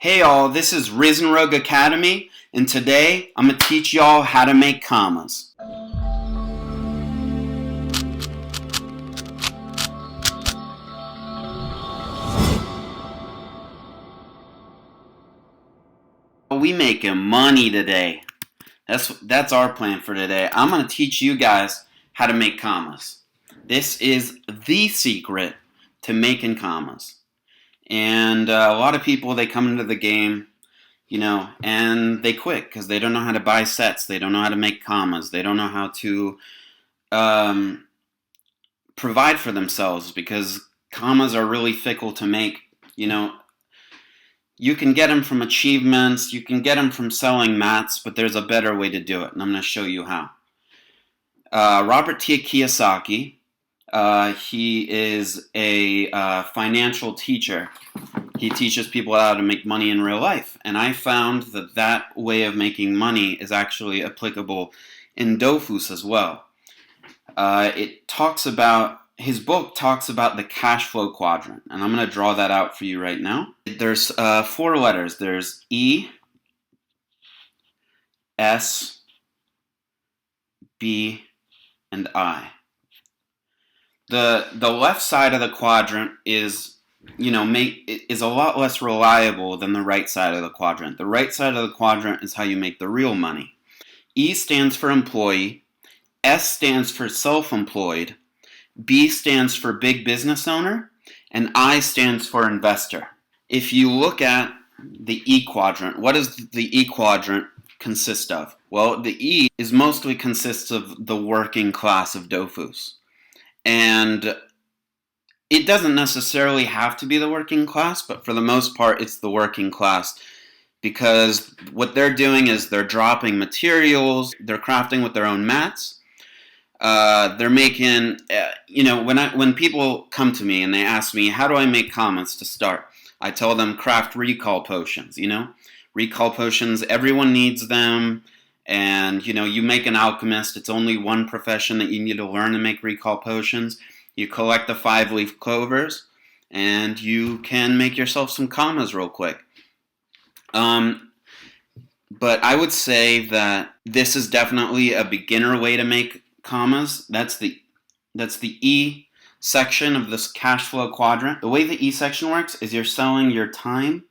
Hey all, this is Risen Rogue Academy, and today I'm going to teach y'all how to make commas. We making money today. That's our plan for today. I'm going to teach you guys how to make commas. This is the secret to making commas. And a lot of people, they come into the game, and they quit because they don't know how to buy sets. They don't know how to make commas. They don't know how to provide for themselves because commas are really fickle to make. You can get them from achievements. You can get them from selling mats, but there's a better way to do it, and I'm going to show you how. Robert T. Kiyosaki, he is a financial teacher. He teaches people how to make money in real life. And I found that way of making money is actually applicable in Dofus as well. His book talks about the Cashflow Quadrant. And I'm going to draw that out for you right now. There's 4 letters. There's E, S, B, and I. The left side of the quadrant is a lot less reliable than the right side of the quadrant. The right side of the quadrant is how you make the real money. E stands for employee, S stands for self-employed, B stands for big business owner, and I stands for investor. If you look at the E quadrant, what does the E quadrant consist of? Well, the E is mostly consists of the working class of Dofus. And it doesn't necessarily have to be the working class, but for the most part, it's the working class because what they're doing is they're dropping materials, they're crafting with their own mats. They're making, when people come to me and they ask me, how do I make commas to start? I tell them craft recall potions, Recall potions, everyone needs them. And, you make an alchemist. It's only one profession that you need to learn to make recall potions. You collect the 5-leaf clovers, and you can make yourself some commas real quick. But I would say that this is definitely a beginner way to make commas. That's the E section of this cash flow quadrant. The way the E section works is you're selling your time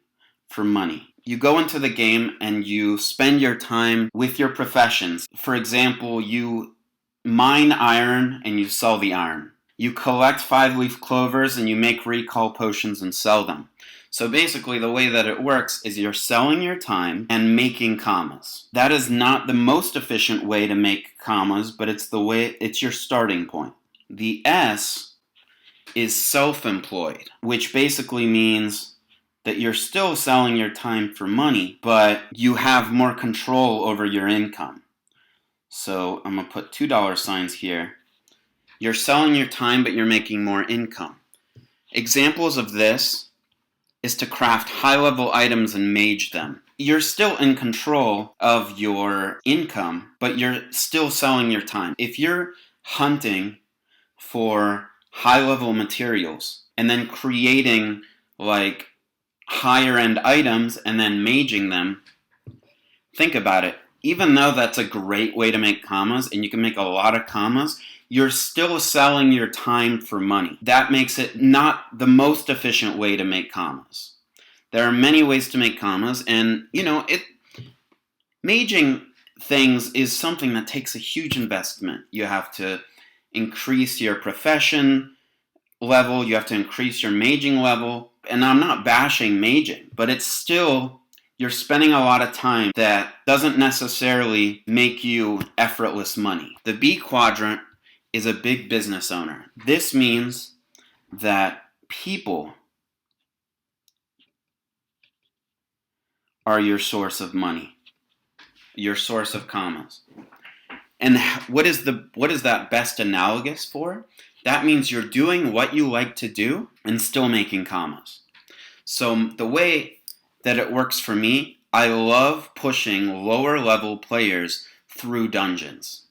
for money. You go into the game and you spend your time with your professions. For example, you mine iron and you sell the iron. You collect 5-leaf clovers and you make recall potions and sell them. So basically the way that it works is you're selling your time and making commas. That is not the most efficient way to make commas, but it's your starting point. The S is self-employed, which basically means that you're still selling your time for money, but you have more control over your income. So I'm going to put $2 here. You're selling your time, but you're making more income. Examples of this is to craft high-level items and mage them. You're still in control of your income, but you're still selling your time. If you're hunting for high-level materials and then creating higher-end items and then maging them, think about it. Even though that's a great way to make commas, and you can make a lot of commas, you're still selling your time for money. That makes it not the most efficient way to make commas. There are many ways to make commas, and maging things is something that takes a huge investment. You have to increase your profession level, you have to increase your maging level, and I'm not bashing maging, but it's still, you're spending a lot of time that doesn't necessarily make you effortless money. The B quadrant is a big business owner. This means that people are your source of money, your source of commas. And what is that best analogous for? That means you're doing what you like to do and still making commas. So the way that it works for me, I love pushing lower level players through dungeons.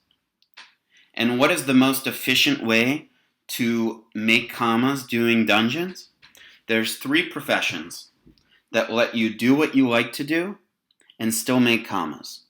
And what is the most efficient way to make commas doing dungeons? There's 3 professions. that let you do what you like to do and still make commas.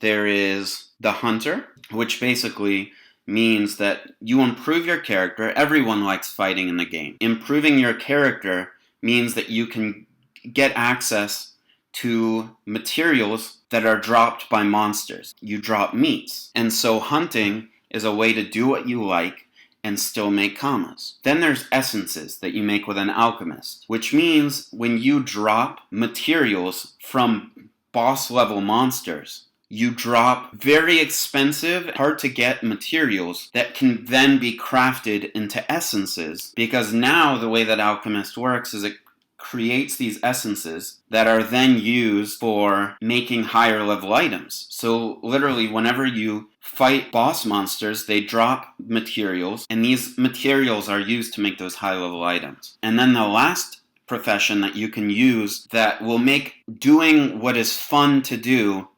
There is the hunter, which basically means that you improve your character. Everyone likes fighting in the game. Improving your character means that you can get access to materials that are dropped by monsters. You drop meats. And so hunting is a way to do what you like and still make commas. Then there's essences that you make with an alchemist, which means when you drop materials from boss level monsters, you drop very expensive, hard to get materials that can then be crafted into essences, because now the way that alchemist works is it creates these essences that are then used for making higher level items. So literally whenever you fight boss monsters, they drop materials, and these materials are used to make those high level items. And then the last profession that you can use that will make doing what is fun to do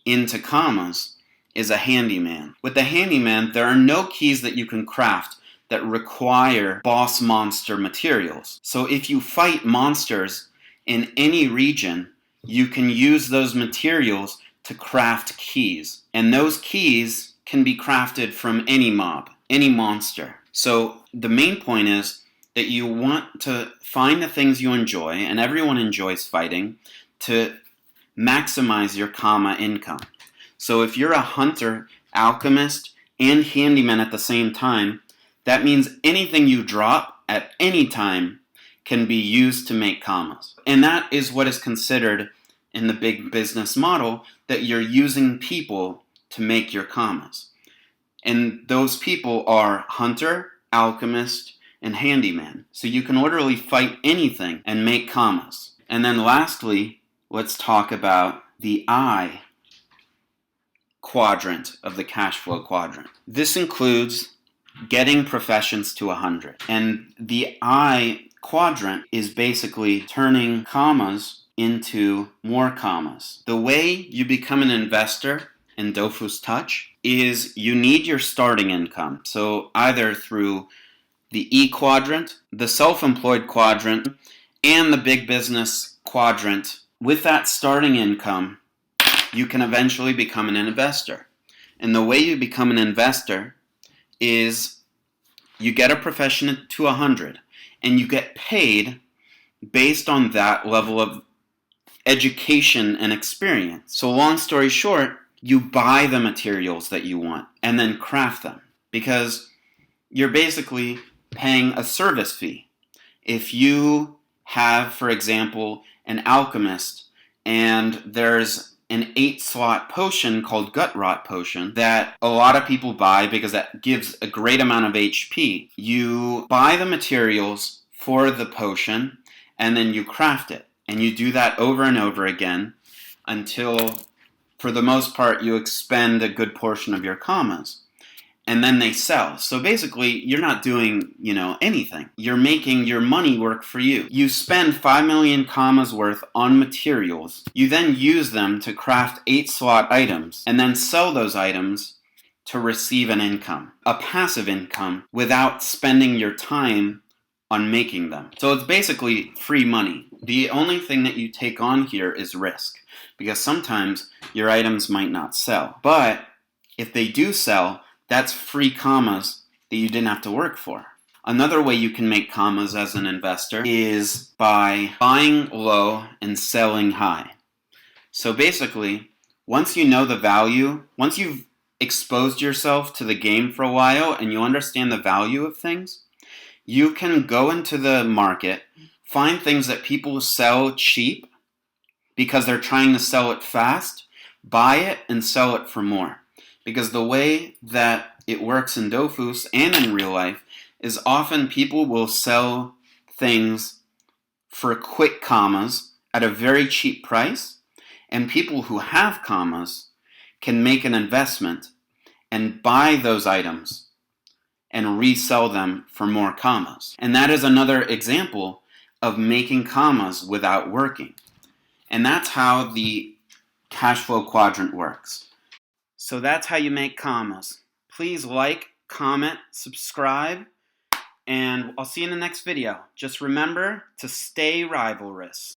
into commas is a handyman. With the handyman, there are no keys that you can craft that require boss monster materials. So if you fight monsters in any region, you can use those materials to craft keys. And those keys can be crafted from any mob, any monster. So the main point is that you want to find the things you enjoy, and everyone enjoys fighting, to maximize your comma income. So if you're a hunter, alchemist, and handyman at the same time, that means anything you drop at any time can be used to make commas. And that is what is considered in the big business model, that you're using people to make your commas. And those people are hunter, alchemist, and handyman. So you can literally fight anything and make commas. And then lastly, let's talk about the I quadrant of the cash flow quadrant. This includes getting professions to 100. And the I quadrant is basically turning commas into more commas. The way you become an investor in Dofus Touch is you need your starting income. So either through the E quadrant, the self-employed quadrant, and the big business quadrant. With that starting income, you can eventually become an investor. And the way you become an investor is you get a profession to 100, and you get paid based on that level of education and experience. So long story short, you buy the materials that you want and then craft them, because you're basically paying a service fee. If you have, for example, an alchemist, and there's an 8-slot potion called Gut Rot Potion that a lot of people buy because that gives a great amount of HP. You buy the materials for the potion, and then you craft it. And you do that over and over again until, for the most part, you expend a good portion of your commas. And then they sell. So basically, you're not doing, anything. You're making your money work for you. You spend 5 million commas worth on materials. You then use them to craft 8-slot items, and then sell those items to receive an income, a passive income, without spending your time on making them. So it's basically free money. The only thing that you take on here is risk, because sometimes your items might not sell. But if they do sell, that's free commas that you didn't have to work for. Another way you can make commas as an investor is by buying low and selling high. So basically, once you know the value, once you've exposed yourself to the game for a while and you understand the value of things, you can go into the market, find things that people sell cheap because they're trying to sell it fast, buy it and sell it for more. Because the way that it works in Dofus and in real life is often people will sell things for quick commas at a very cheap price, and people who have commas can make an investment and buy those items and resell them for more commas. And that is another example of making commas without working. And that's how the cash flow quadrant works. So that's how you make commas. Please like, comment, subscribe, and I'll see you in the next video. Just remember to stay rivalrous.